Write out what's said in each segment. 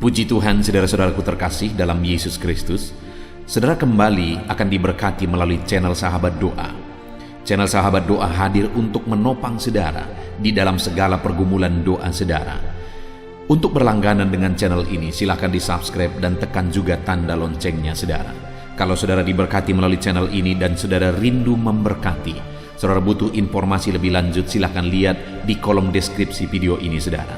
Puji Tuhan, saudara-saudaraku terkasih dalam Yesus Kristus. Saudara kembali akan diberkati melalui channel Sahabat Doa. Channel Sahabat Doa hadir untuk menopang saudara di dalam segala pergumulan doa saudara. Untuk berlangganan dengan channel ini, silakan di-subscribe dan tekan juga tanda loncengnya saudara. Kalau saudara diberkati melalui channel ini dan saudara rindu memberkati, saudara butuh informasi lebih lanjut, silakan lihat di kolom deskripsi video ini saudara.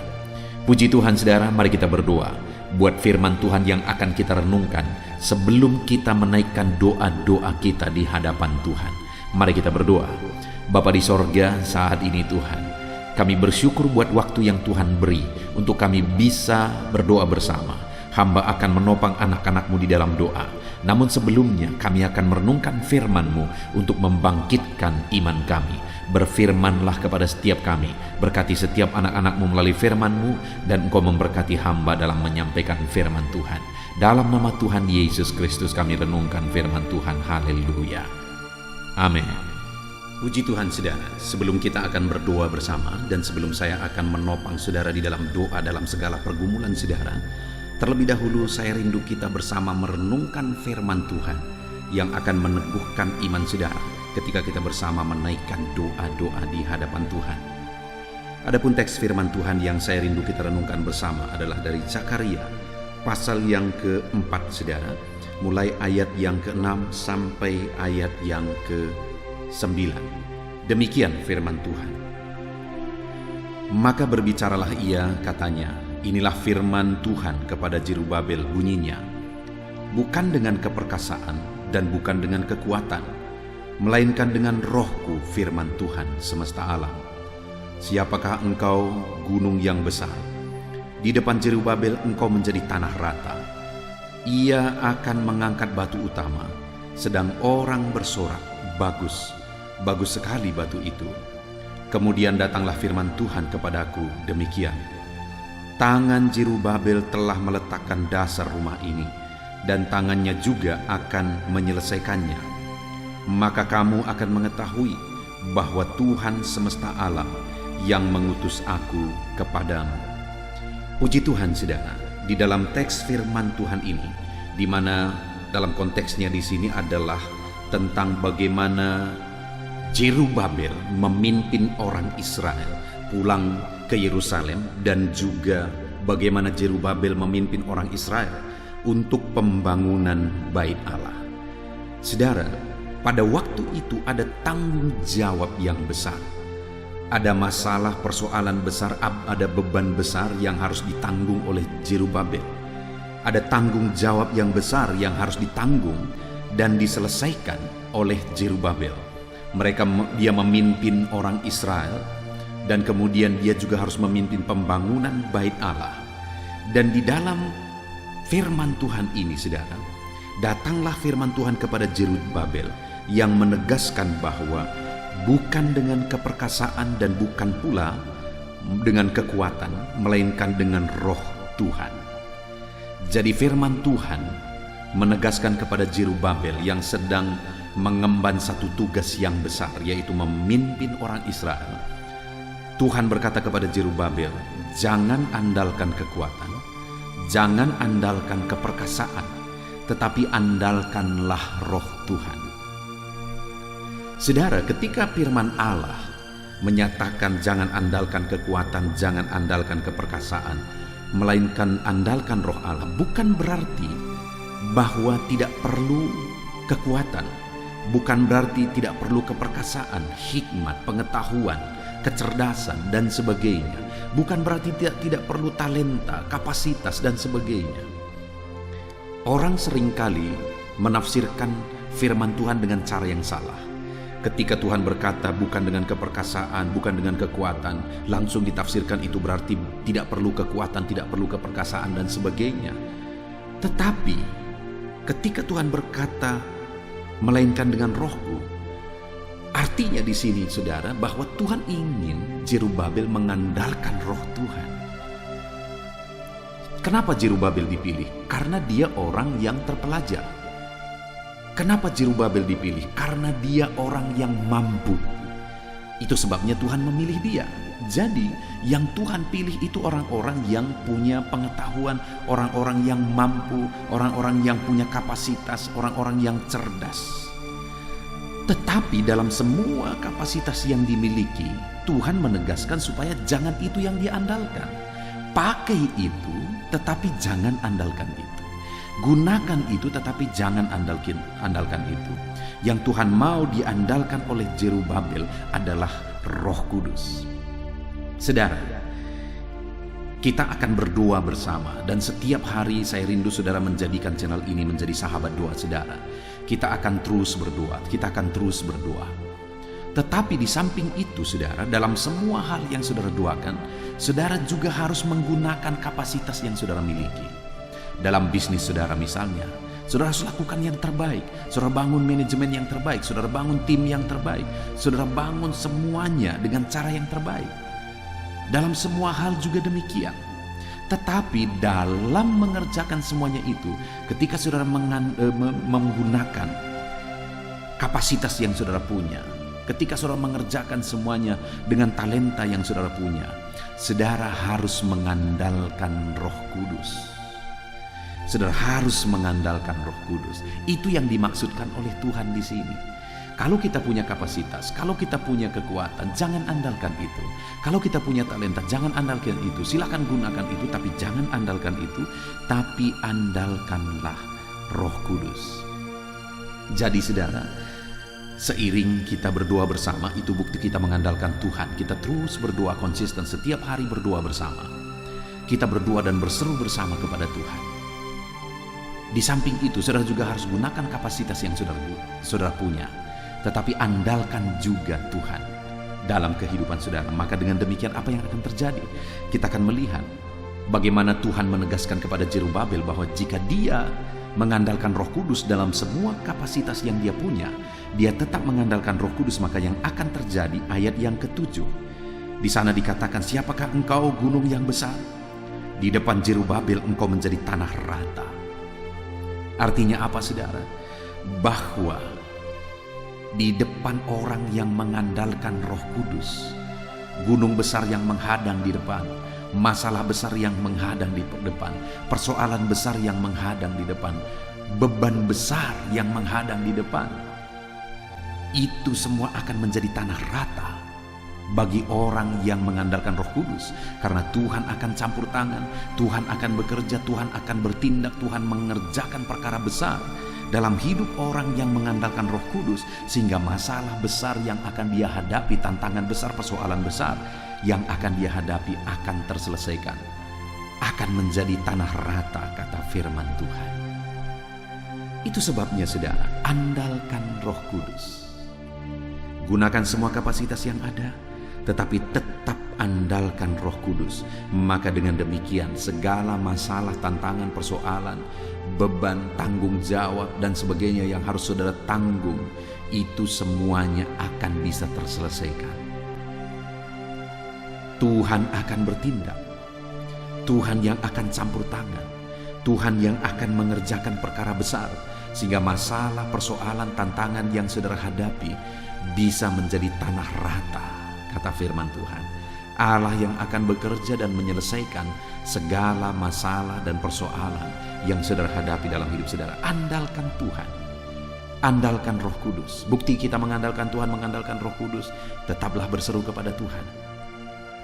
Puji Tuhan saudara, mari kita berdoa buat firman Tuhan yang akan kita renungkan sebelum kita menaikkan doa-doa kita di hadapan Tuhan. Mari kita berdoa. Bapa di sorga, saat ini Tuhan, kami bersyukur buat waktu yang Tuhan beri untuk kami bisa berdoa bersama. Hamba akan menopang anak-anak-Mu di dalam doa. Namun sebelumnya kami akan merenungkan firman-Mu untuk membangkitkan iman kami. Berfirmanlah kepada setiap kami, berkati setiap anak-anak-Mu melalui firman-Mu, dan Engkau memberkati hamba dalam menyampaikan firman Tuhan. Dalam nama Tuhan Yesus Kristus kami renungkan firman Tuhan. Haleluya. Amin. Puji Tuhan saudara, sebelum kita akan berdoa bersama dan sebelum saya akan menopang saudara di dalam doa dalam segala pergumulan saudara, terlebih dahulu saya rindu kita bersama merenungkan firman Tuhan yang akan meneguhkan iman saudara ketika kita bersama menaikkan doa-doa di hadapan Tuhan. Adapun teks firman Tuhan yang saya rindu kita renungkan bersama adalah dari Zakaria pasal yang keempat saudara, mulai ayat yang ke-6 sampai ayat yang ke-9. Demikian firman Tuhan. Maka berbicaralah ia, katanya, inilah firman Tuhan kepada Zerubabel, bunyinya, bukan dengan keperkasaan dan bukan dengan kekuatan, melainkan dengan rohku, firman Tuhan semesta alam. Siapakah engkau, gunung yang besar? Di depan Zerubabel engkau menjadi tanah rata. Ia akan mengangkat batu utama, sedang orang bersorak, bagus, bagus sekali batu itu. Kemudian datanglah firman Tuhan kepadaku, demikian, tangan Zerubabel telah meletakkan dasar rumah ini, dan tangannya juga akan menyelesaikannya. Maka kamu akan mengetahui bahwa Tuhan semesta alam yang mengutus aku kepadamu. Puji Tuhan saudara, di dalam teks firman Tuhan ini, di mana dalam konteksnya di sini adalah tentang bagaimana Zerubabel memimpin orang Israel pulang ke Yerusalem, dan juga bagaimana Zerubabel memimpin orang Israel untuk pembangunan Bait Allah. Saudara, pada waktu itu ada tanggung jawab yang besar. Ada masalah, persoalan besar, ada beban besar yang harus ditanggung oleh Zerubabel. Ada tanggung jawab yang besar yang harus ditanggung dan diselesaikan oleh Zerubabel. Dia memimpin orang Israel, dan kemudian dia juga harus memimpin pembangunan Bait Allah. Dan di dalam firman Tuhan ini, saudara, datanglah firman Tuhan kepada Zerubabel yang menegaskan bahwa bukan dengan keperkasaan dan bukan pula dengan kekuatan, melainkan dengan roh Tuhan. Jadi firman Tuhan menegaskan kepada Zerubabel yang sedang mengemban satu tugas yang besar, yaitu memimpin orang Israel. Tuhan berkata kepada Zerubabel, jangan andalkan kekuatan, jangan andalkan keperkasaan, tetapi andalkanlah roh Tuhan. Saudara, ketika firman Allah menyatakan jangan andalkan kekuatan, jangan andalkan keperkasaan, melainkan andalkan roh Allah, bukan berarti bahwa tidak perlu kekuatan, bukan berarti tidak perlu keperkasaan, hikmat, pengetahuan, kecerdasan, dan sebagainya. Bukan berarti tidak perlu talenta, kapasitas, dan sebagainya. Orang seringkali menafsirkan firman Tuhan dengan cara yang salah. Ketika Tuhan berkata bukan dengan keperkasaan, bukan dengan kekuatan, langsung ditafsirkan itu berarti tidak perlu kekuatan, tidak perlu keperkasaan, dan sebagainya. Tetapi ketika Tuhan berkata melainkan dengan rohku, artinya di sini saudara bahwa Tuhan ingin Zerubabel mengandalkan roh Tuhan. Kenapa Zerubabel dipilih? Karena dia orang yang terpelajar. Kenapa Zerubabel dipilih? Karena dia orang yang mampu. Itu sebabnya Tuhan memilih dia. Jadi yang Tuhan pilih itu orang-orang yang punya pengetahuan, orang-orang yang mampu, orang-orang yang punya kapasitas, orang-orang yang cerdas. Tetapi dalam semua kapasitas yang dimiliki, Tuhan menegaskan supaya jangan itu yang diandalkan. Pakai itu, tetapi jangan andalkan itu. Gunakan itu, tetapi jangan andalkan itu. Yang Tuhan mau diandalkan oleh Zerubabel adalah Roh Kudus. Saudara, kita akan berdoa bersama, dan setiap hari saya rindu saudara menjadikan channel ini menjadi sahabat doa saudara. Kita akan terus berdoa, kita akan terus berdoa. Tetapi di samping itu saudara, dalam semua hal yang saudara doakan, saudara juga harus menggunakan kapasitas yang saudara miliki. Dalam bisnis saudara misalnya, saudara harus lakukan yang terbaik. Saudara bangun manajemen yang terbaik, saudara bangun tim yang terbaik, saudara bangun semuanya dengan cara yang terbaik. Dalam semua hal juga demikian. Tetapi dalam mengerjakan semuanya itu, ketika saudara menggunakan kapasitas yang saudara punya, ketika saudara mengerjakan semuanya dengan talenta yang saudara punya, saudara harus mengandalkan Roh Kudus. Saudara harus mengandalkan Roh Kudus. Itu yang dimaksudkan oleh Tuhan di sini. Kalau kita punya kapasitas, kalau kita punya kekuatan, jangan andalkan itu. Kalau kita punya talenta, jangan andalkan itu. Silakan gunakan itu, tapi jangan andalkan itu. Tapi andalkanlah Roh Kudus. Jadi saudara, seiring kita berdoa bersama, itu bukti kita mengandalkan Tuhan. Kita terus berdoa konsisten, setiap hari berdoa bersama. Kita berdoa dan berseru bersama kepada Tuhan. Di samping itu, saudara juga harus gunakan kapasitas yang saudara punya. Tetapi andalkan juga Tuhan dalam kehidupan saudara. Maka dengan demikian apa yang akan terjadi? Kita akan melihat bagaimana Tuhan menegaskan kepada Zerubabel bahwa jika dia mengandalkan Roh Kudus dalam semua kapasitas yang dia punya, dia tetap mengandalkan Roh Kudus, maka yang akan terjadi ayat yang ke-7. Di sana dikatakan, siapakah engkau gunung yang besar? Di depan Zerubabel engkau menjadi tanah rata. Artinya apa saudara? Bahwa di depan orang yang mengandalkan Roh Kudus, gunung besar yang menghadang di depan, masalah besar yang menghadang di depan, persoalan besar yang menghadang di depan, beban besar yang menghadang di depan, itu semua akan menjadi tanah rata bagi orang yang mengandalkan Roh Kudus. Karena Tuhan akan campur tangan, Tuhan akan bekerja, Tuhan akan bertindak, Tuhan mengerjakan perkara besar dalam hidup orang yang mengandalkan Roh Kudus, sehingga masalah besar yang akan dia hadapi, tantangan besar, persoalan besar yang akan dia hadapi akan terselesaikan, akan menjadi tanah rata, kata firman Tuhan. Itu sebabnya saudara, andalkan Roh Kudus. Gunakan semua kapasitas yang ada, tetapi tetap andalkan Roh Kudus. Maka dengan demikian segala masalah, tantangan, persoalan, beban, tanggung jawab dan sebagainya yang harus saudara tanggung, itu semuanya akan bisa terselesaikan. Tuhan akan bertindak, Tuhan yang akan campur tangan, Tuhan yang akan mengerjakan perkara besar, sehingga masalah, persoalan, tantangan yang saudara hadapi bisa menjadi tanah rata, kata firman Tuhan. Allah yang akan bekerja dan menyelesaikan segala masalah dan persoalan yang saudara hadapi dalam hidup saudara. Andalkan Tuhan, andalkan Roh Kudus. Bukti kita mengandalkan Tuhan, mengandalkan Roh Kudus, tetaplah berseru kepada Tuhan.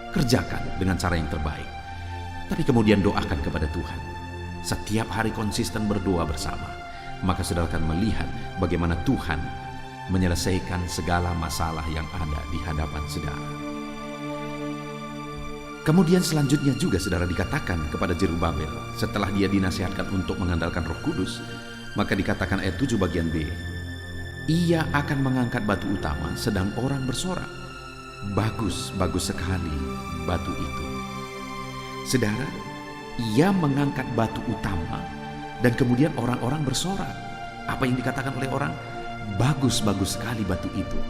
Kerjakan dengan cara yang terbaik, tapi kemudian doakan kepada Tuhan. Setiap hari konsisten berdoa bersama, maka saudara akan melihat bagaimana Tuhan menyelesaikan segala masalah yang ada di hadapan saudara. Kemudian selanjutnya juga saudara dikatakan kepada Zerubabel, setelah dia dinasihatkan untuk mengandalkan Roh Kudus, maka dikatakan ayat 7 bagian B, ia akan mengangkat batu utama sedang orang bersorak, bagus, bagus sekali batu itu. Saudara, ia mengangkat batu utama dan kemudian orang-orang bersorak. Apa yang dikatakan oleh orang? Bagus, bagus sekali batu itu.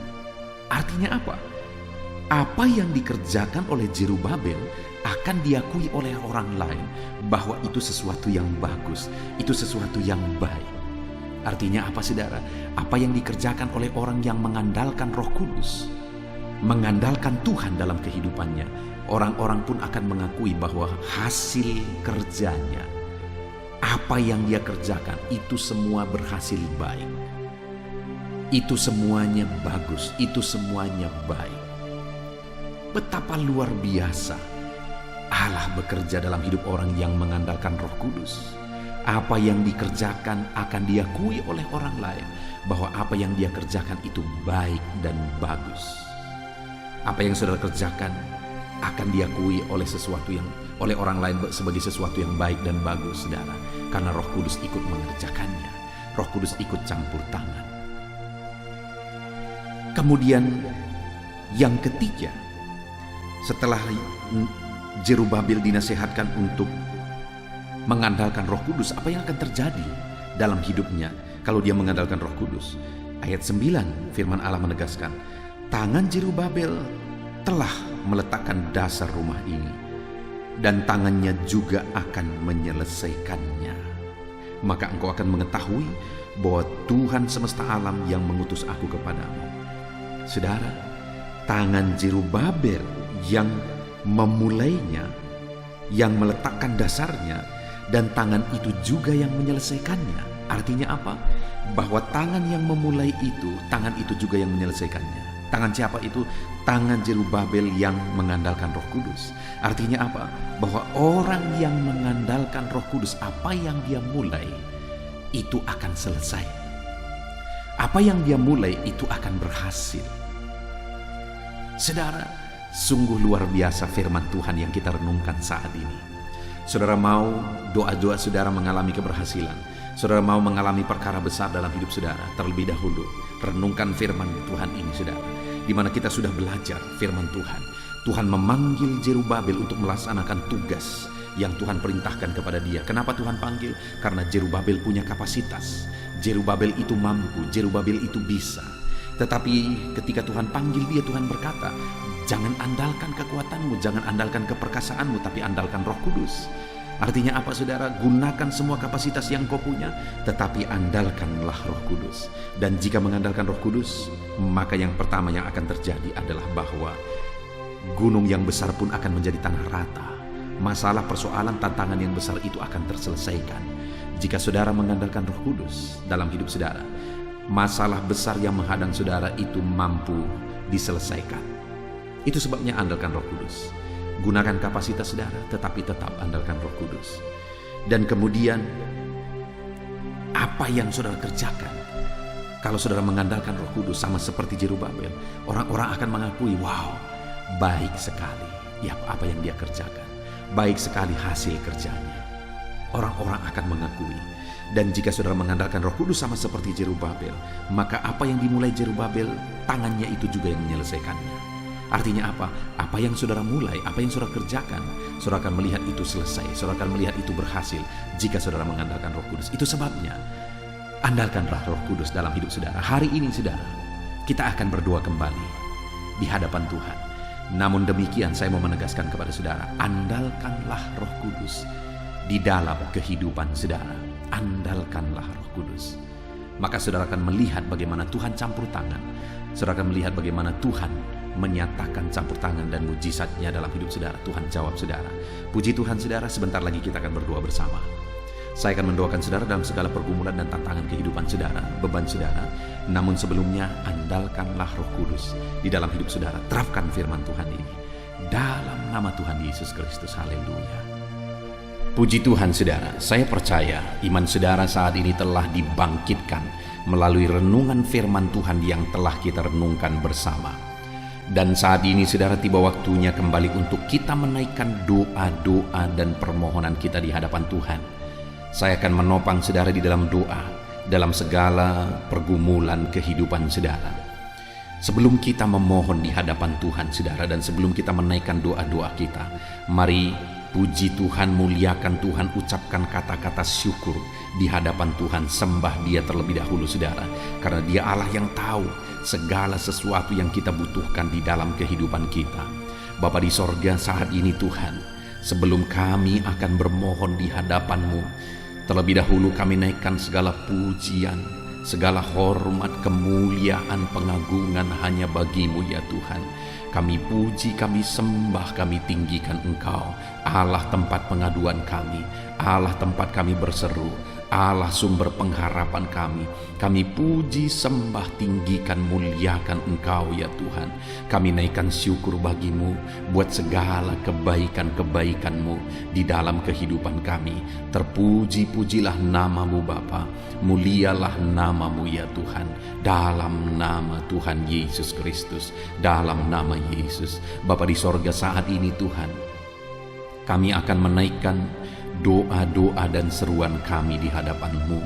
Artinya apa? Apa yang dikerjakan oleh Zerubabel akan diakui oleh orang lain bahwa itu sesuatu yang bagus, itu sesuatu yang baik. Artinya apa saudara? Apa yang dikerjakan oleh orang yang mengandalkan Roh Kudus mengandalkan Tuhan dalam kehidupannya, orang-orang pun akan mengakui bahwa hasil kerjanya, apa yang dia kerjakan, itu semua berhasil baik. Itu semuanya bagus, itu semuanya baik. Betapa luar biasa Allah bekerja dalam hidup orang yang mengandalkan Roh Kudus. Apa yang dikerjakan akan diakui oleh orang lain, bahwa apa yang dia kerjakan itu baik dan bagus. Apa yang saudara kerjakan akan diakui oleh orang lain sebagai sesuatu yang baik dan bagus, saudara, karena Roh Kudus ikut mengerjakannya. Roh Kudus ikut campur tangan. Kemudian yang ketiga, setelah Jerubabel dinasihatkan untuk mengandalkan Roh Kudus, apa yang akan terjadi dalam hidupnya kalau dia mengandalkan Roh Kudus? Ayat 9, firman Allah menegaskan, tangan Jerubabel telah meletakkan dasar rumah ini, dan tangannya juga akan menyelesaikannya. Maka engkau akan mengetahui bahwa Tuhan semesta alam yang mengutus aku kepadamu. Saudara, tangan Jerubabel yang memulainya, yang meletakkan dasarnya, dan tangan itu juga yang menyelesaikannya. Artinya apa? Bahwa tangan yang memulai itu, tangan itu juga yang menyelesaikannya. Tangan siapa itu? Tangan Jerubabel yang mengandalkan Roh Kudus. Artinya apa? Bahwa orang yang mengandalkan Roh Kudus, apa yang dia mulai itu akan selesai. Apa yang dia mulai itu akan berhasil. Saudara, sungguh luar biasa firman Tuhan yang kita renungkan saat ini. Saudara mau doa-doa saudara mengalami keberhasilan, saudara mau mengalami perkara besar dalam hidup saudara, terlebih dahulu renungkan firman Tuhan ini, saudara, di mana kita sudah belajar firman Tuhan. Tuhan memanggil Jerubabel untuk melaksanakan tugas yang Tuhan perintahkan kepada dia. Kenapa Tuhan panggil? Karena Jerubabel punya kapasitas. Jerubabel itu mampu, Jerubabel itu bisa. Tetapi ketika Tuhan panggil dia, Tuhan berkata, jangan andalkan kekuatanmu, jangan andalkan keperkasaanmu, tapi andalkan Roh Kudus. Artinya apa, saudara? Gunakan semua kapasitas yang kau punya, tetapi andalkanlah Roh Kudus. Dan jika mengandalkan Roh Kudus, maka yang pertama yang akan terjadi adalah bahwa gunung yang besar pun akan menjadi tanah rata. Masalah, persoalan, tantangan yang besar itu akan terselesaikan jika saudara mengandalkan Roh Kudus dalam hidup saudara. Masalah besar yang menghadang saudara itu mampu diselesaikan. Itu sebabnya andalkan Roh Kudus. Gunakan kapasitas saudara, tetapi tetap andalkan Roh Kudus. Dan kemudian, apa yang saudara kerjakan, kalau saudara mengandalkan Roh Kudus sama seperti Jerubabel, orang-orang akan mengakui, wow, baik sekali ya apa yang dia kerjakan. Baik sekali hasil kerjanya. Orang-orang akan mengakui. Dan jika saudara mengandalkan Roh Kudus sama seperti Jerubabel, maka apa yang dimulai Jerubabel, tangannya itu juga yang menyelesaikannya. Artinya apa? Apa yang saudara mulai, apa yang saudara kerjakan, saudara akan melihat itu selesai, saudara akan melihat itu berhasil jika saudara mengandalkan Roh Kudus. Itu sebabnya andalkanlah Roh Kudus dalam hidup saudara. Hari ini saudara, kita akan berdoa kembali di hadapan Tuhan. Namun demikian saya mau menegaskan kepada saudara, andalkanlah Roh Kudus di dalam kehidupan saudara. Andalkanlah Roh Kudus. Maka saudara akan melihat bagaimana Tuhan campur tangan. Saudara akan melihat bagaimana Tuhan menyatakan campur tangan dan mujizatnya dalam hidup saudara. Tuhan jawab saudara. Puji Tuhan saudara, sebentar lagi kita akan berdoa bersama. Saya akan mendoakan saudara dalam segala pergumulan dan tantangan kehidupan saudara, beban saudara. Namun sebelumnya, andalkanlah Roh Kudus di dalam hidup saudara. Terapkan firman Tuhan ini dalam nama Tuhan Yesus Kristus. Haleluya. Puji Tuhan saudara, saya percaya iman saudara saat ini telah dibangkitkan melalui renungan firman Tuhan yang telah kita renungkan bersama. Dan saat ini saudara, tiba waktunya kembali untuk kita menaikkan doa-doa dan permohonan kita di hadapan Tuhan. Saya akan menopang saudara di dalam doa, dalam segala pergumulan kehidupan saudara. Sebelum kita memohon di hadapan Tuhan saudara, dan sebelum kita menaikkan doa-doa kita, mari puji Tuhan, muliakan Tuhan, ucapkan kata-kata syukur di hadapan Tuhan. Sembah Dia terlebih dahulu saudara, karena Dia Allah yang tahu segala sesuatu yang kita butuhkan di dalam kehidupan kita. Bapa di sorga, saat ini Tuhan, sebelum kami akan bermohon di hadapan-Mu, terlebih dahulu kami naikkan segala pujian, Segala hormat, kemuliaan, pengagungan hanya bagi-Mu ya Tuhan. Kami puji, kami sembah, kami tinggikan Engkau, Allah tempat pengaduan kami, Allah tempat kami berseru, Allah sumber pengharapan kami. Kami puji, sembah, tinggikan, muliakan Engkau ya Tuhan. Kami naikkan syukur bagi-Mu buat segala kebaikan-kebaikan-Mu di dalam kehidupan kami. Terpuji-pujilah nama-Mu Bapa, mulialah nama-Mu ya Tuhan. Dalam nama Tuhan Yesus Kristus, dalam nama Yesus. Bapa di sorga, saat ini Tuhan, kami akan menaikkan doa-doa dan seruan kami di hadapan-Mu,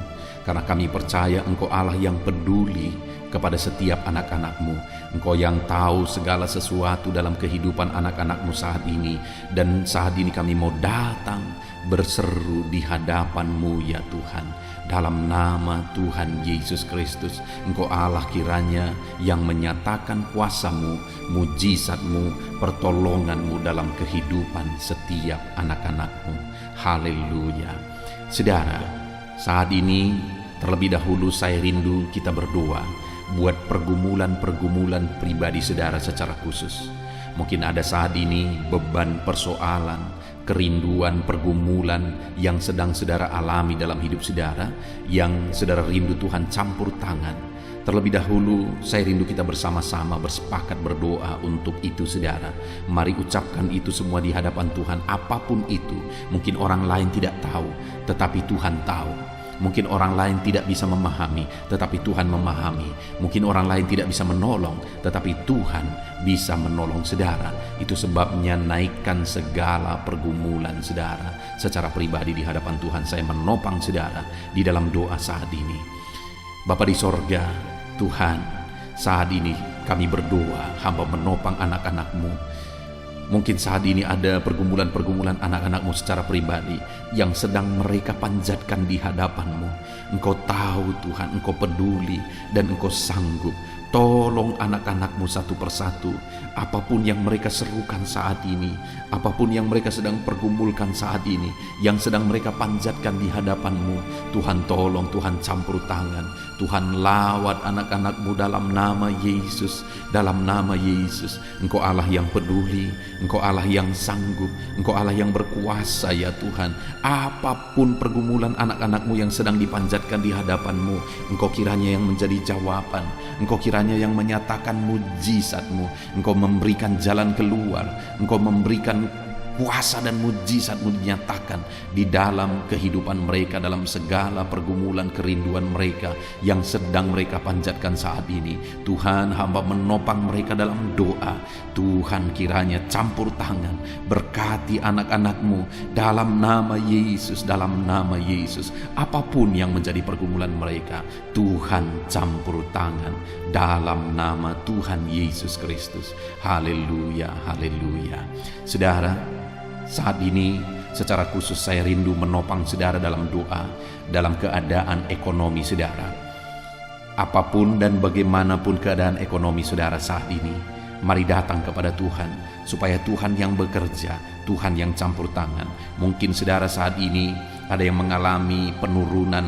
karena kami percaya Engkau Allah yang peduli kepada setiap anak-anak-Mu. Engkau yang tahu segala sesuatu dalam kehidupan anak-anak-Mu saat ini. Dan saat ini kami mau datang berseru di hadapan-Mu ya Tuhan. Dalam nama Tuhan Yesus Kristus, Engkau Allah kiranya yang menyatakan kuasa-Mu, mujizat-Mu, pertolongan-Mu dalam kehidupan setiap anak-anak-Mu. Haleluya. Saudara, saat ini terlebih dahulu saya rindu kita berdoa buat pergumulan-pergumulan pribadi saudara secara khusus. Mungkin ada saat ini beban, persoalan, kerinduan, pergumulan yang sedang saudara alami dalam hidup saudara, yang saudara rindu Tuhan campur tangan. Terlebih dahulu saya rindu kita bersama-sama bersepakat berdoa untuk itu saudara. Mari ucapkan itu semua di hadapan Tuhan. Apapun itu, mungkin orang lain tidak tahu, tetapi Tuhan tahu. Mungkin orang lain tidak bisa memahami, tetapi Tuhan memahami. Mungkin orang lain tidak bisa menolong, tetapi Tuhan bisa menolong saudara. Itu sebabnya naikkan segala pergumulan saudara secara pribadi di hadapan Tuhan. Saya menopang saudara di dalam doa saat ini. Bapa di sorga, Tuhan, saat ini kami berdoa, hamba menopang anak-anak-Mu. Mungkin saat ini ada pergumulan-pergumulan anak-anak-Mu secara pribadi yang sedang mereka panjatkan di hadapan-Mu. Engkau tahu Tuhan, Engkau peduli dan Engkau sanggup. Tolong anak-anak-Mu satu persatu. Apapun yang mereka serukan saat ini, apapun yang mereka sedang pergumulkan saat ini, yang sedang mereka panjatkan di hadapan-Mu, Tuhan tolong, Tuhan campur tangan, Tuhan lawat anak-anak-Mu dalam nama Yesus, dalam nama Yesus. Engkau Allah yang peduli, Engkau Allah yang sanggup, Engkau Allah yang berkuasa ya Tuhan. Apapun pergumulan anak-anak-Mu yang sedang dipanjatkan di hadapan-Mu, Engkau kiranya yang menjadi jawaban, Engkau kiranya yang menyatakan mujizat-Mu, Engkau memberikan jalan keluar, Engkau memberikan kuasa dan mujizat-Mu dinyatakan di dalam kehidupan mereka, dalam segala pergumulan kerinduan mereka yang sedang mereka panjatkan saat ini. Tuhan, hamba menopang mereka dalam doa. Tuhan kiranya campur tangan, berkati anak-anak-Mu dalam nama Yesus, dalam nama Yesus. Apapun yang menjadi pergumulan mereka, Tuhan campur tangan dalam nama Tuhan Yesus Kristus. Haleluya, haleluya. Saudara, saat ini secara khusus saya rindu menopang saudara dalam doa, dalam keadaan ekonomi saudara. Apapun dan bagaimanapun keadaan ekonomi saudara saat ini, mari datang kepada Tuhan, supaya Tuhan yang bekerja, Tuhan yang campur tangan. Mungkin saudara saat ini ada yang mengalami penurunan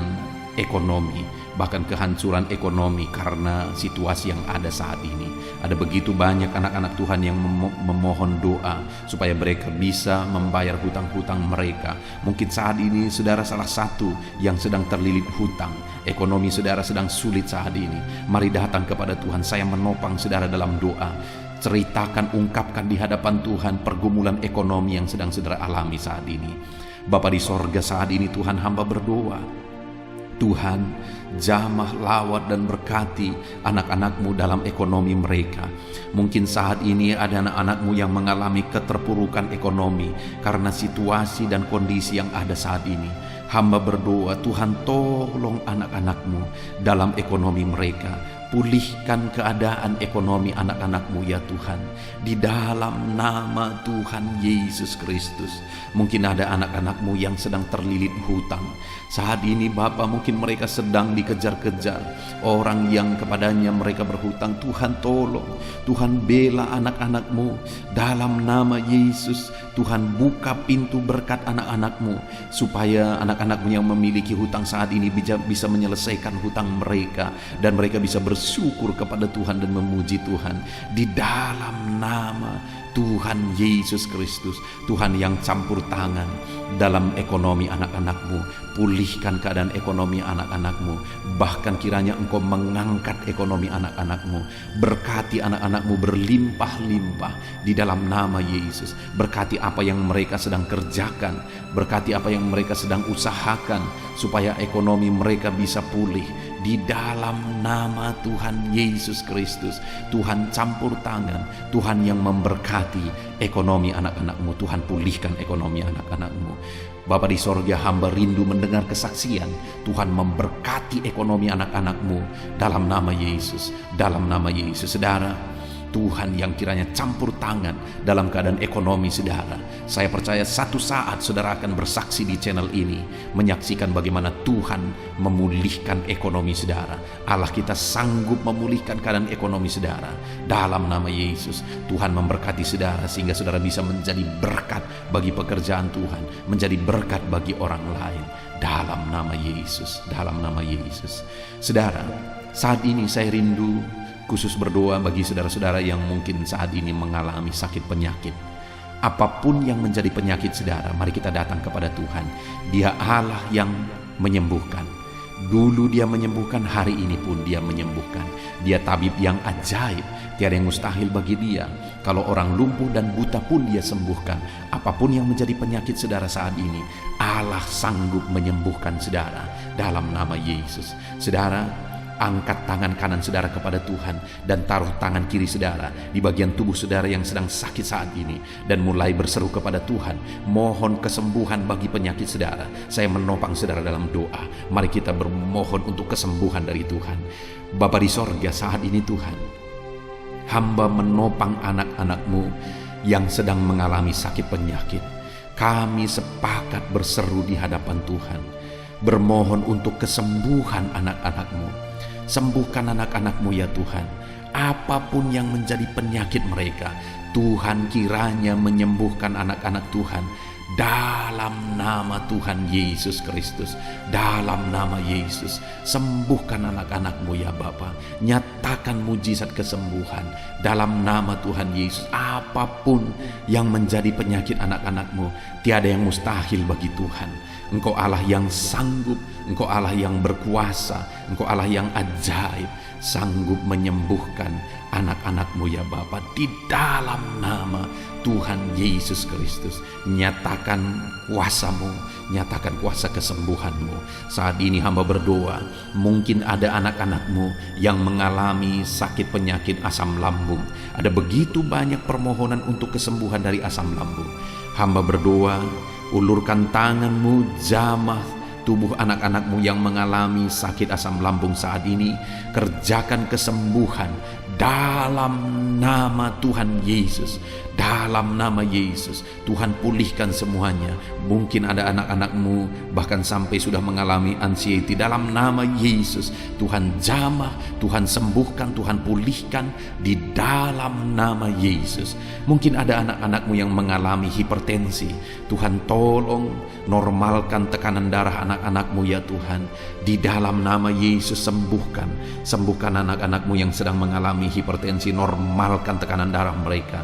ekonomi, bahkan kehancuran ekonomi karena situasi yang ada saat ini. Ada begitu banyak anak-anak Tuhan yang memohon doa supaya mereka bisa membayar hutang-hutang mereka. Mungkin saat ini saudara salah satu yang sedang terlilit hutang. Ekonomi saudara sedang sulit saat ini. Mari datang kepada Tuhan. Saya menopang saudara dalam doa. Ceritakan, ungkapkan di hadapan Tuhan pergumulan ekonomi yang sedang saudara alami saat ini. Bapa di sorga, saat ini Tuhan hamba berdoa, Tuhan, jamah, lawat dan berkati anak-anak-Mu dalam ekonomi mereka. Mungkin saat ini ada anak-anak-Mu yang mengalami keterpurukan ekonomi karena situasi dan kondisi yang ada saat ini. Hamba berdoa, Tuhan tolong anak-anak-Mu dalam ekonomi mereka. Pulihkan keadaan ekonomi anak-anak-Mu ya Tuhan, di dalam nama Tuhan Yesus Kristus. Mungkin ada anak-anak-Mu yang sedang terlilit hutang. Saat ini Bapa, mungkin mereka sedang dikejar-kejar orang yang kepadanya mereka berhutang. Tuhan tolong, Tuhan bela anak-anak-Mu dalam nama Yesus. Tuhan buka pintu berkat anak-anak-Mu, supaya anak-anak-Mu yang memiliki hutang saat ini bisa menyelesaikan hutang mereka, dan mereka bisa bersyukur kepada Tuhan dan memuji Tuhan di dalam nama Tuhan Yesus Kristus. Tuhan yang campur tangan dalam ekonomi anak-anak-Mu, pulihkan keadaan ekonomi anak-anak-Mu. Bahkan kiranya Engkau mengangkat ekonomi anak-anak-Mu, berkati anak-anak-Mu berlimpah-limpah di dalam nama Yesus. Berkati apa yang mereka sedang kerjakan, berkati apa yang mereka sedang usahakan, supaya ekonomi mereka bisa pulih di dalam nama Tuhan Yesus Kristus. Tuhan campur tangan, Tuhan yang memberkati ekonomi anak-anak-Mu. Tuhan pulihkan ekonomi anak-anak-Mu. Bapa di sorga, hamba rindu mendengar kesaksian Tuhan memberkati ekonomi anak-anak-Mu dalam nama Yesus, dalam nama Yesus. Saudara, Tuhan yang kiranya campur tangan dalam keadaan ekonomi saudara. Saya percaya satu saat saudara akan bersaksi di channel ini, menyaksikan bagaimana Tuhan memulihkan ekonomi saudara. Allah kita sanggup memulihkan keadaan ekonomi saudara dalam nama Yesus. Tuhan memberkati saudara sehingga saudara bisa menjadi berkat bagi pekerjaan Tuhan, menjadi berkat bagi orang lain dalam nama Yesus, dalam nama Yesus. Saudara, saat ini saya rindu khusus berdoa bagi saudara-saudara yang mungkin saat ini mengalami sakit penyakit. Apapun yang menjadi penyakit saudara, mari kita datang kepada Tuhan. Dia Allah yang menyembuhkan. Dulu Dia menyembuhkan, hari ini pun Dia menyembuhkan. Dia tabib yang ajaib, tiada yang mustahil bagi Dia. Kalau orang lumpuh dan buta pun Dia sembuhkan. Apapun yang menjadi penyakit saudara saat ini, Allah sanggup menyembuhkan saudara dalam nama Yesus. Saudara, angkat tangan kanan saudara kepada Tuhan dan taruh tangan kiri saudara di bagian tubuh saudara yang sedang sakit saat ini, dan mulai berseru kepada Tuhan, mohon kesembuhan bagi penyakit saudara. Saya menopang saudara dalam doa. Mari kita bermohon untuk kesembuhan dari Tuhan. Bapa di sorga, saat ini Tuhan, hamba menopang anak-anak-Mu yang sedang mengalami sakit penyakit. Kami sepakat berseru di hadapan Tuhan, bermohon untuk kesembuhan anak-anak-Mu. Sembuhkan anak-anak-Mu ya Tuhan. Apapun yang menjadi penyakit mereka, Tuhan kiranya menyembuhkan anak-anak Tuhan dalam nama Tuhan Yesus Kristus. Dalam nama Yesus, sembuhkan anak-anak-Mu ya Bapa. Nyatakan mujizat kesembuhan dalam nama Tuhan Yesus. Apapun yang menjadi penyakit anak-anak-Mu, tiada yang mustahil bagi Tuhan. Engkau Allah yang sanggup, Engkau Allah yang berkuasa, Engkau Allah yang ajaib, sanggup menyembuhkan anak-anak-Mu ya Bapa. Di dalam nama Tuhan Yesus Kristus, nyatakan kuasa-Mu, nyatakan kuasa kesembuhan-Mu. Saat ini hamba berdoa, mungkin ada anak-anak-Mu yang mengalami sakit penyakit asam lambung. Ada begitu banyak permohonan untuk kesembuhan dari asam lambung. Hamba berdoa, ulurkan tangan-Mu, jamah tubuh anak-anak-Mu yang mengalami sakit asam lambung saat ini. Kerjakan kesembuhan dalam nama Tuhan Yesus. Dalam nama Yesus, Tuhan pulihkan semuanya. Mungkin ada anak-anak-Mu bahkan sampai sudah mengalami anxiety. Dalam nama Yesus, Tuhan jamah, Tuhan sembuhkan, Tuhan pulihkan di dalam nama Yesus. Mungkin ada anak-anak-Mu yang mengalami hipertensi. Tuhan tolong normalkan tekanan darah anak-anak-Mu ya Tuhan. Di dalam nama Yesus, sembuhkan anak-anak-Mu yang sedang mengalami hipertensi. Normalkan tekanan darah mereka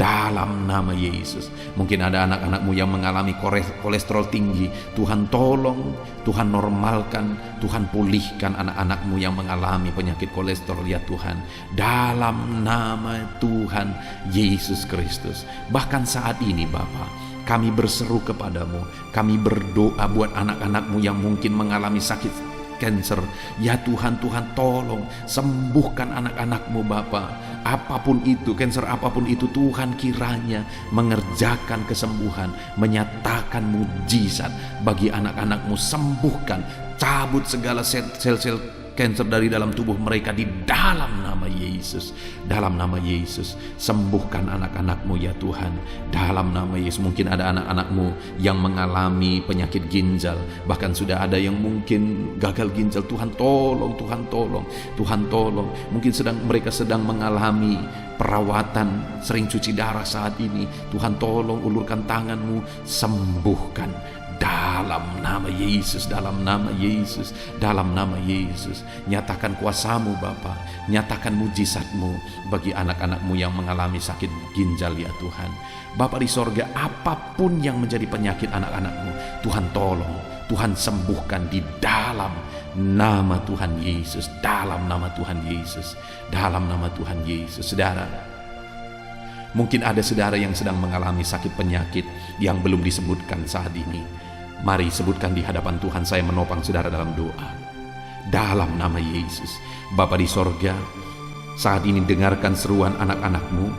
dalam nama Yesus. Mungkin ada anak-anak-Mu yang mengalami kolesterol tinggi. Tuhan tolong, Tuhan normalkan, Tuhan pulihkan anak-anak-Mu yang mengalami penyakit kolesterol ya Tuhan. Dalam nama Tuhan Yesus Kristus. Bahkan saat ini Bapa, kami berseru kepadamu, kami berdoa buat anak-anak-Mu yang mungkin mengalami sakit cancer. Ya Tuhan, Tuhan tolong sembuhkan anak-anak-Mu Bapa. Apapun itu, cancer apapun itu, Tuhan kiranya mengerjakan kesembuhan, menyatakan mujizat bagi anak-anak-Mu. Sembuhkan, cabut segala sel-sel kanker dari dalam tubuh mereka di dalam nama Yesus. Dalam nama Yesus, sembuhkan anak-anak-Mu ya Tuhan. Dalam nama Yesus, mungkin ada anak-anak-Mu yang mengalami penyakit ginjal, bahkan sudah ada yang mungkin gagal ginjal. Tuhan tolong, Tuhan tolong, Tuhan tolong. Mungkin mereka sedang mengalami perawatan, sering cuci darah saat ini. Tuhan tolong, ulurkan tangan-Mu, sembuhkan. Dalam nama Yesus, dalam nama Yesus, dalam nama Yesus. Nyatakan kuasa-Mu Bapa, nyatakan mujizat-Mu bagi anak-anak-Mu yang mengalami sakit ginjal ya Tuhan. Bapa di sorga, apapun yang menjadi penyakit anak-anak-Mu, Tuhan tolong, Tuhan sembuhkan di dalam nama Tuhan Yesus, dalam nama Tuhan Yesus, dalam nama Tuhan Yesus. Saudara, mungkin ada saudara yang sedang mengalami sakit penyakit yang belum disebutkan saat ini. Mari sebutkan di hadapan Tuhan. Saya menopang saudara dalam doa. Dalam nama Yesus, Bapa di sorga, saat ini dengarkan seruan anak-anak-Mu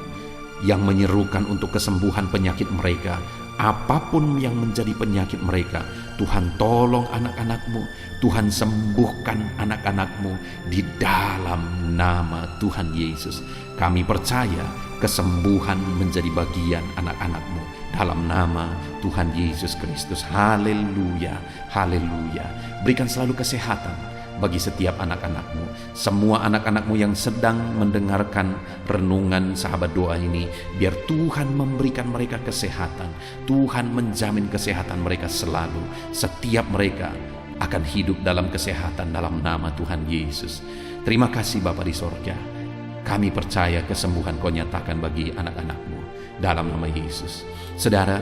yang menyerukan untuk kesembuhan penyakit mereka. Apapun yang menjadi penyakit mereka, Tuhan tolong anak-anak-Mu, Tuhan sembuhkan anak-anak-Mu di dalam nama Tuhan Yesus. Kami percaya kesembuhan menjadi bagian anak-anak-Mu dalam nama Tuhan Yesus Kristus. Haleluya, haleluya. Berikan selalu kesehatan bagi setiap anak-anak-Mu, semua anak-anak-Mu yang sedang mendengarkan renungan sahabat doa ini. Biar Tuhan memberikan mereka kesehatan, Tuhan menjamin kesehatan mereka selalu. Setiap mereka akan hidup dalam kesehatan dalam nama Tuhan Yesus. Terima kasih Bapa di sorga. Kami percaya kesembuhan Kau nyatakan bagi anak-anak-Mu dalam nama Yesus. Saudara,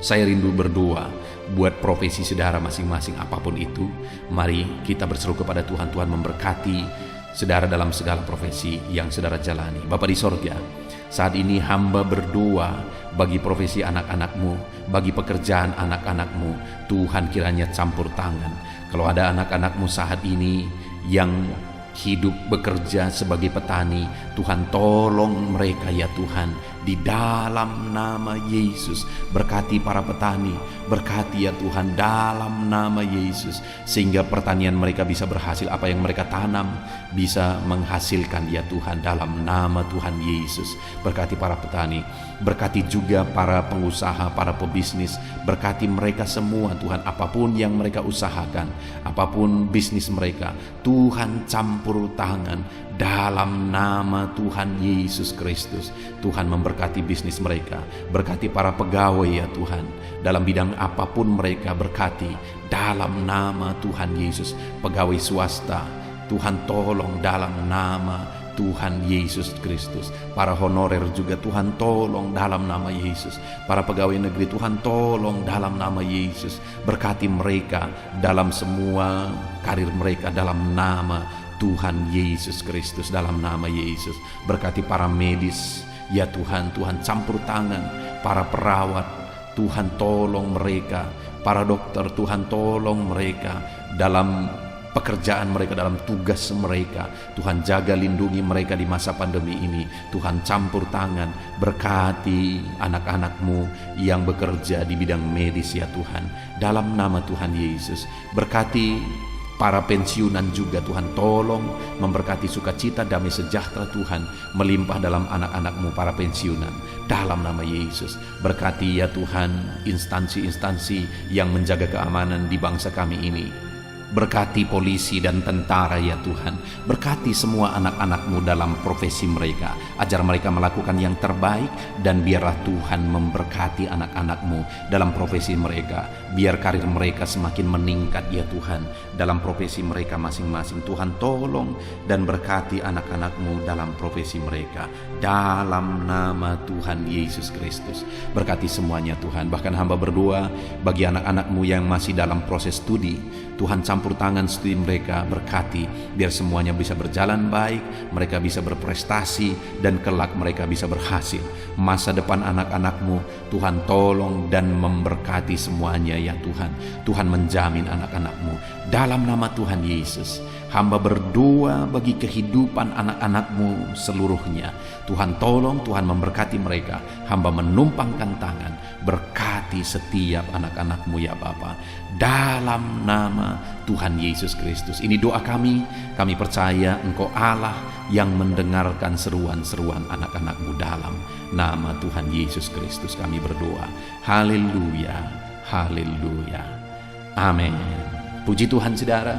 saya rindu berdoa buat profesi saudara masing-masing apapun itu. Mari kita berseru kepada Tuhan. Tuhan memberkati saudara dalam segala profesi yang saudara jalani. Bapa di sorga, saat ini hamba berdoa bagi profesi anak-anak-Mu, bagi pekerjaan anak-anak-Mu. Tuhan kiranya campur tangan. Kalau ada anak-anak-Mu saat ini yang hidup bekerja sebagai petani, Tuhan tolong mereka ya Tuhan. Di dalam nama Yesus, berkati para petani, berkati ya Tuhan dalam nama Yesus, sehingga pertanian mereka bisa berhasil. Apa yang mereka tanam bisa menghasilkan ya Tuhan dalam nama Tuhan Yesus. Berkati para petani, berkati juga para pengusaha, para pebisnis. Berkati mereka semua Tuhan, apapun yang mereka usahakan, apapun bisnis mereka, Tuhan campur tangan dalam nama Tuhan Yesus Kristus. Tuhan memberkati bisnis mereka, berkati para pegawai ya Tuhan, dalam bidang apapun mereka berkati dalam nama Tuhan Yesus. Pegawai swasta, Tuhan tolong dalam nama Tuhan Yesus Kristus. Para honorer juga Tuhan tolong dalam nama Yesus. Para pegawai negeri Tuhan tolong dalam nama Yesus. Berkati mereka dalam semua karir mereka dalam nama Tuhan Yesus Kristus, dalam nama Yesus. Berkati para medis ya Tuhan, Tuhan campur tangan. Para perawat, Tuhan tolong mereka. Para dokter, Tuhan tolong mereka dalam pekerjaan mereka, dalam tugas mereka. Tuhan jaga lindungi mereka di masa pandemi ini. Tuhan campur tangan. Berkati anak-anak-Mu yang bekerja di bidang medis ya Tuhan, dalam nama Tuhan Yesus. Berkati para pensiunan juga Tuhan tolong, memberkati sukacita, damai sejahtera Tuhan melimpah dalam anak-anak-Mu para pensiunan dalam nama Yesus. Berkati ya Tuhan instansi-instansi yang menjaga keamanan di bangsa kami ini. Berkati polisi dan tentara ya Tuhan. Berkati semua anak-anak-Mu dalam profesi mereka. Ajar mereka melakukan yang terbaik. Dan biarlah Tuhan memberkati anak-anak-Mu dalam profesi mereka. Biar karir mereka semakin meningkat ya Tuhan dalam profesi mereka masing-masing. Tuhan tolong dan berkati anak-anak-Mu dalam profesi mereka dalam nama Tuhan Yesus Kristus. Berkati semuanya Tuhan. Bahkan hamba berdoa bagi anak-anak-Mu yang masih dalam proses studi. Tuhan campur tangan studi mereka, berkati biar semuanya bisa berjalan baik, mereka bisa berprestasi dan kelak mereka bisa berhasil. Masa depan anak-anak-Mu Tuhan tolong dan memberkati semuanya ya Tuhan. Tuhan menjamin anak-anak-Mu Dalam nama Tuhan Yesus, hamba berdoa bagi kehidupan anak-anak-Mu seluruhnya. Tuhan tolong, Tuhan memberkati mereka. Hamba menumpangkan tangan, berkati setiap anak-anak-Mu ya Bapa. Dalam nama Tuhan Yesus Kristus. Ini doa kami percaya Engkau Allah yang mendengarkan seruan-seruan anak-anak-Mu dalam nama Tuhan Yesus Kristus kami berdoa. Haleluya, haleluya, amin. Puji Tuhan saudara,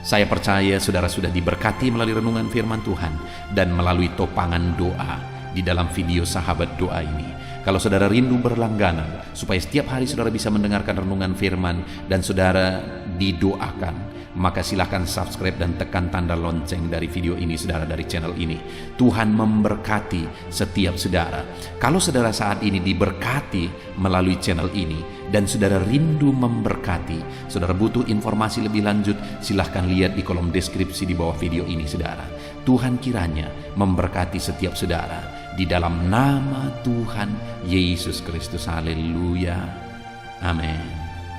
saya percaya saudara sudah diberkati melalui renungan firman Tuhan dan melalui topangan doa di dalam video sahabat doa ini. Kalau saudara rindu berlangganan supaya setiap hari saudara bisa mendengarkan renungan firman dan saudara didoakan, maka silakan subscribe dan tekan tanda lonceng dari video ini saudara, dari channel ini. Tuhan memberkati setiap saudara. Kalau saudara saat ini diberkati melalui channel ini dan saudara rindu memberkati, saudara butuh informasi lebih lanjut, silahkan lihat di kolom deskripsi di bawah video ini saudara. Tuhan kiranya memberkati setiap saudara di dalam nama Tuhan Yesus Kristus. Haleluya, amin.